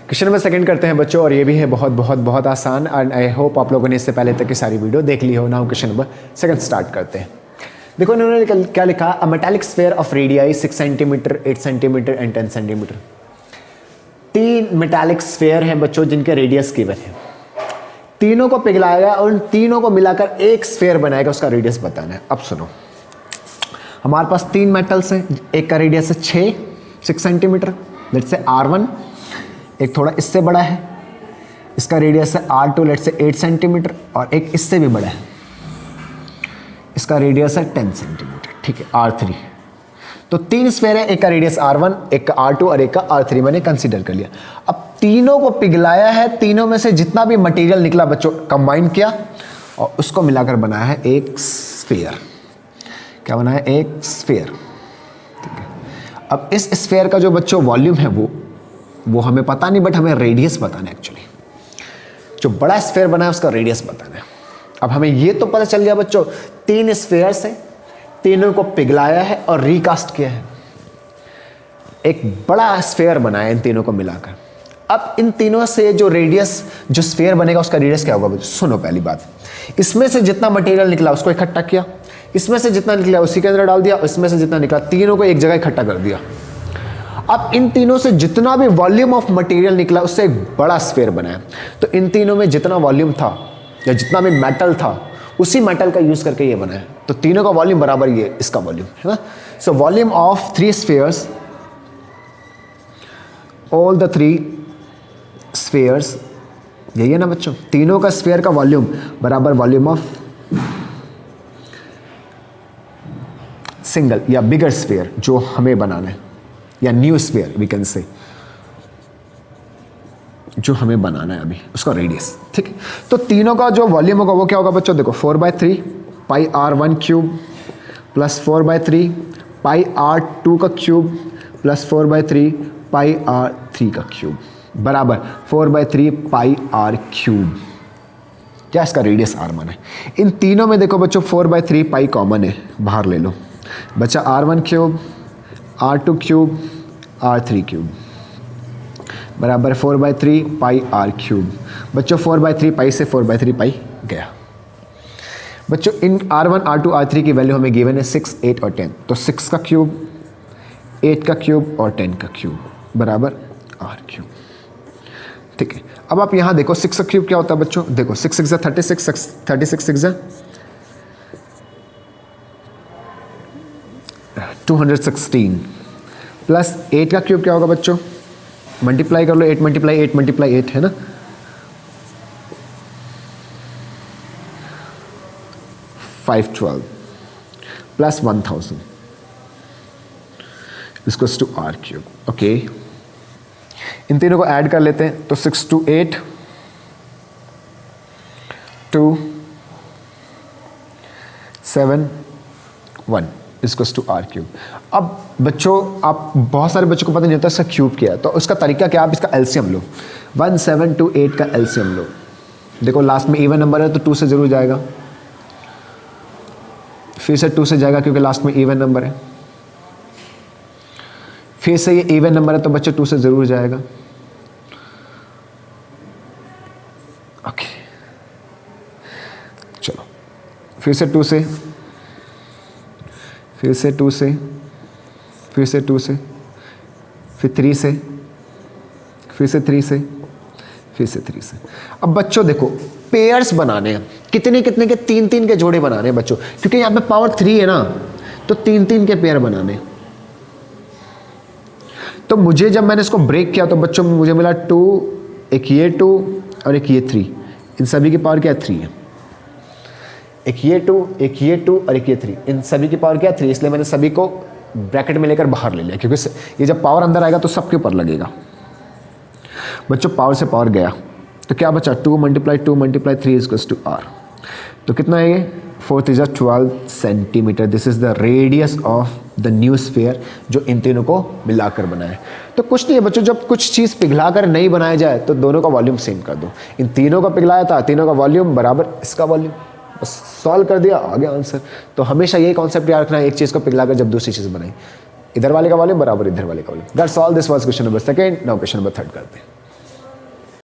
Question number second करते हैं बच्चों, और ये भी है बहुत बहुत बहुत आसान, एंड आई होप आप लोगों ने इससे पहले तक की सारी वीडियो देख ली हो। Now question number second start करते हैं। देखो इन्होंने क्या लिखा, अ metallic sphere of radii 6 centimetre, 8 centimetre and 10 centimetre. 3 metallic sphere हैं बच्चों जिनके रेडियस गिवन है। तीनों को पिघलाएगा और उन तीनों को मिलाकर एक स्फीयर बनाएगा, उसका रेडियस बताना है। अब सुनो, हमारे पास 3 मेटल्स हैं, एक का रेडियस है 6 सेंटीमीटर, लेट्स से R1, एक थोड़ा इससे बड़ा है, इसका रेडियस है R2, लेट्स से 8 सेंटीमीटर, और एक इससे भी बड़ा है, इसका रेडियस है 10 सेंटीमीटर, ठीक है, R3। तो 3 स्फीयर है, एक का रेडियस R1, एक का R2 और एक का R3 मैंने कंसीडर कर लिया। अब तीनों को पिघलाया है, तीनों में से जितना भी मटेरियल निकला बच्चों कंबाइन किया और उसको मिलाकर बनाया है एक स्फीयर। क्या बनाया? एक स्फीयर, ठीक है। अब इस स्फीयर का जो बच्चों वॉल्यूम है वो हमें पता नहीं, बट हमें रेडियस बताना है। एक्चुअली जो बड़ा स्फीयर बना है उसका रेडियस बताना है। अब हमें ये तो पता चल गया बच्चों, 3 स्फीयर्स हैं, तीनों को पिघलाया है और रिकास्ट किया है, एक बड़ा स्फीयर बनाया है इन तीनों को मिलाकर। अब इन तीनों से जो रेडियस, जो स्फीयर बनेगा उसका रेडियस क्या होगा बच्चों? सुनो, पहली बात, इसमें से जितना मटेरियल निकला उसको इकट्ठा किया, इसमें से जितना निकला उसी के अंदर डाल दिया, इसमें से जितना निकला, तीनों को एक जगह इकट्ठा कर दिया। अब इन तीनों से जितना भी वॉल्यूम ऑफ मटेरियल निकला उससे एक बड़ा स्फीयर बनाया। तो इन तीनों में जितना वॉल्यूम था या जितना भी मेटल था उसी मेटल का यूज करके ये बनाया। तो तीनों का वॉल्यूम बराबर ये इसका वॉल्यूम है ना। So volume of 3 spheres, all the 3 spheres, यही है ना बच्चों, तीनों का स्फीयर का वॉल्यूम बराबर वॉल्यूम ऑफ सिंगल या बिगर स्फीयर जो हमें बनाना है, या new sphere we can say, जो हमें बनाना है अभी, उसका रेडियस, ठीक है। तो तीनों का जो वॉल्यूम होगा वो क्या होगा बच्चों? देखो 4/3 पाई R1 क्यूब प्लस 4/3 पाई R2 का क्यूब प्लस 4/3 पाई R3 का क्यूब बराबर 4/3 पाई R क्यूब। क्या इसका रेडियस R1 है। इन तीनों में देखो बच्चों 4/3 पाई कॉमन है, बाहर ले लो, बचा R1 cube, R2 cube, R3 cube बराबर 4/3 पाई R क्यूब। बच्चों 4/3 पाई से 4/3 पाई गया। बच्चों इन R1, R2, R3 की वैल्यू हमें गिवन है 6, 8 और 10। तो 6 का क्यूब, 8 का क्यूब और 10 का क्यूब बराबर R क्यूब, ठीक है। अब आप यहाँ देखो 6 का क्यूब क्या होता है बच्चों? देखो 6 6 36, 36 6 216 प्लस 8 का क्यूब क्या होगा बच्चों? मल्टीप्लाई कर लो, 8 मल्टीप्लाई 8 मल्टीप्लाई 8 है ना, 512 प्लस 1000 इसको टू R क्यूब। ओके, इन तीनों को ऐड कर लेते हैं। तो 6 2 8 2 7 1 इसको टू R क्यूब। अब बच्चों आप बहुत सारे बच्चों को पता नहीं होता इसका क्यूब क्या है, तो उसका तरीका क्या, आप इसका एलसीएम लो, 1 7 2 8 का एलसीएम लो। देखो लास्ट में इवन नंबर है तो 2 से जरूर जाएगा, फिर से 2 से जाएगा क्योंकि लास्ट में इवन नंबर है, फिर से ये इवन नंबर है तो बच्चों 2 से जरूर जाएगा। ओके चलो, फिर से 2 से, फिर से 2 से, फिर से 2 से, फिर 3 से, फिर से 3 से, फिर से 3 से। अब बच्चों देखो पेयर्स बनाने हैं, कितने कितने के? 3 3 के जोड़े बनाने हैं बच्चों, क्योंकि यहाँ पे पावर 3 है ना, तो 3 3 के पेयर बनाने। तो मुझे जब मैंने इसको ब्रेक किया तो बच्चों मुझे मिला 2, एक ये 2 और एक ये 3, इन सभी की पावर क्या है? 3 है। एक ये 2, एक ये 2 और एक ये 3, इन सभी की पावर क्या है? 3। इसलिए मैंने सभी को ब्रैकेट में लेकर बाहर ले लिया, क्योंकि ये जब पावर अंदर आएगा तो सबके ऊपर लगेगा। बच्चों पावर से पावर गया तो क्या बचा? 2 multiply 2 multiply 3 is two R। तो कितना है ये? 4 3 12 centimetre. This is the radius of the new sphere जो इन तीनों को मिलाकर बनाया है। तो कुछ नहीं है बच्चों, जब कुछ चीज़ पिघलाकर नहीं बनाया जाए तो दोनों का वॉल्यूम सेम कर दो। इन तीनों का पिघलाया था, तीनों का वॉल्यूम बराबर इसका वॉल्यूम, बस सॉल्व कर दिया, आ गया आंसर। तो हमेशा ये कॉन्सेप्ट याद रखना है, एक चीज़ को पिघलाकर जब दूसरी चीज़ बनाई, इधर वाले का वॉल्यूम बराबर इधर वाले का volume. That's all, this was question number 2। Now question number 3 करते हैं।